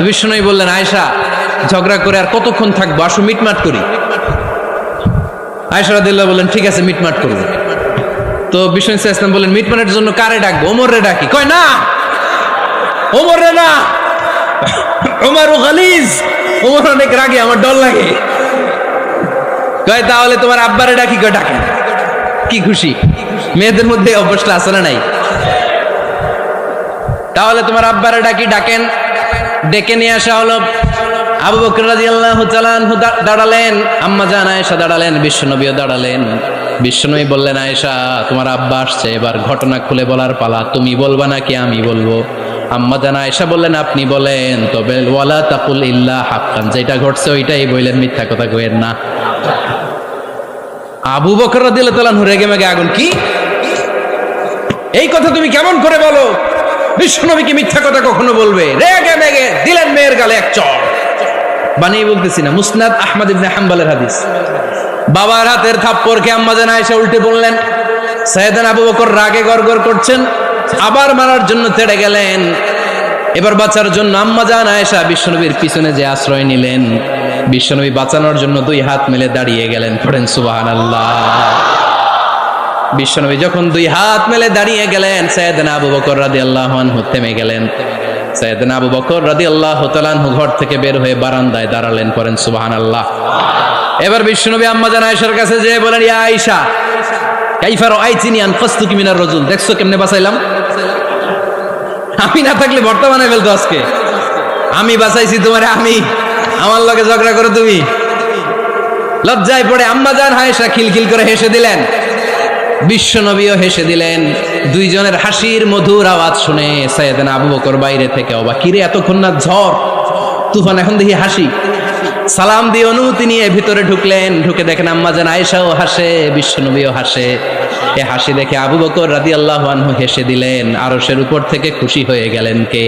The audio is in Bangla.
বিশ্বনবী বললেন, আয়েশা ঝগড়া করে আর কতক্ষণ থাকবো, আসো মিটমাট করি। আয়েশা রাদিয়াল্লাহু বললেন, ঠিক আছে মিটমাট করবো। তো বিশ্বনবী সাল্লাল্লাহু আলাইহি ওয়াসাল্লাম বললেন, মিটমাটের জন্য কারে ডাকবো? ওমর রে ডাকি। কয় না, ওমর রে না, ওমর গালিজ, ওমর অনেক রাগে, আমার ডর লাগে। কয় তাহলে তোমার আব্বারে ডাকি। কয় ডাকেন। কি খুশি, মেয়েদের মধ্যে অভ্যাসটা আছে না নাই? তাহলে তোমার আব্বারে ডাকি, ডাকেন। ডেকে নিয়ে আসা হলো। আবু বকর রাদিয়াল্লাহু তাআলা আনহু দাঁড়ালেন, আম্মা জান আয়েশা দাঁড়ালেন, বিশ্বনবীও দাঁড়ালেন। বিশ্বনবী বললেন, আয়েশা তোমার আব্বা আসছে, এবার ঘটনা খুলে বলার পালা, তুমি বলবা নাকি আমি বলবো? আম্মা জান আয়েশা বললেন, আপনি বলেন, তবে ওয়ালা তাকুল ইল্লা হাক্কান, যেটা ঘটছে ওইটাই বললেন, মিথ্যা কথা কইেন না। আবু বকর রাদিয়াল্লাহু তাআলা আনহু রেগে মেগে আগুন। কি এই কথা তুমি কেমন করে বলো? বিশ্বনবী কি মিথ্যা কথা কখনো বলবে? রেগে মেগে দিলেন মেয়ের গালে এক চড়। বানিয়ে বলতেছি না, মুসনাদ আহমদ ইবনে হাম্বলের হাদিস। বাবার হাতের থাপ্পড়কে আম্মা জান আয়েশা উল্টে বললেন। সাইয়েদনা আবু বকর রাগে গড়গড় করছেন, আবার মারার জন্য তেড়ে গেলেন। এবার বাঁচার জন্য আম্মা জান আয়েশা বিশ্বনবীর পিছনে যে আশ্রয় নিলেন, বিশ্বনবী বাঁচানোর জন্য দুই হাত মেলে দাঁড়িয়ে গেলেন। পড়েন সুবহানাল্লাহ। বিশ্বনবী যখন দুই হাত মেলে দাঁড়িয়ে গেলেন, সাইয়েদনা আবু বকর রাদিয়াল্লাহু আনহু থেমে গেলেন। সাইয়েদনা আবু বকর রাদিয়াল্লাহু তাআলা আনহু ঘর থেকে বের হয়ে বারান্দায় দাঁড়ালেন। পড়েন সুবহানাল্লাহ। এবার বিশ্বনবী আম্মা জান আয়েশার কাছে যেয়ে বলেন, ইয়া আয়েশা কাইফা রাআইতিনি আনকাসতুকি মিনার রাজুল, দেখছো কেমনে বাঁচাইলাম? আমি না থাকলে ভর্তা বানাই ফেলতো আজকে। আমি বাঁচাইছি তোমারে, আমি, আমার লগে ঝগড়া করো তুমি। লজ্জায় পড়ে আম্মা জান আয়েশা খিলখিল করে হেসে দিলেন, বিশ্বনবীও হেসে দিলেন। দুইজনের হাসির মধুর আওয়াজ শুনে সাইয়েদনা আবু বকর বাইরে থেকে অবাক, কিরে এতক্ষণ না ঝড় তুফান, এখন দেখি হাসি। সালাম দিয়ে অনুমতি নিয়ে ভিতরে ঢুকলেন। ঢুকে দেখেন আম্মা জান আয়েশাও হাসে, বিশ্বনবীও হাসে। এ হাসি দেখে আবু বকর রাদিয়াল্লাহু আনহু হেসে দিলেন। আরশের উপর থেকে খুশি হয়ে গেলেন কে?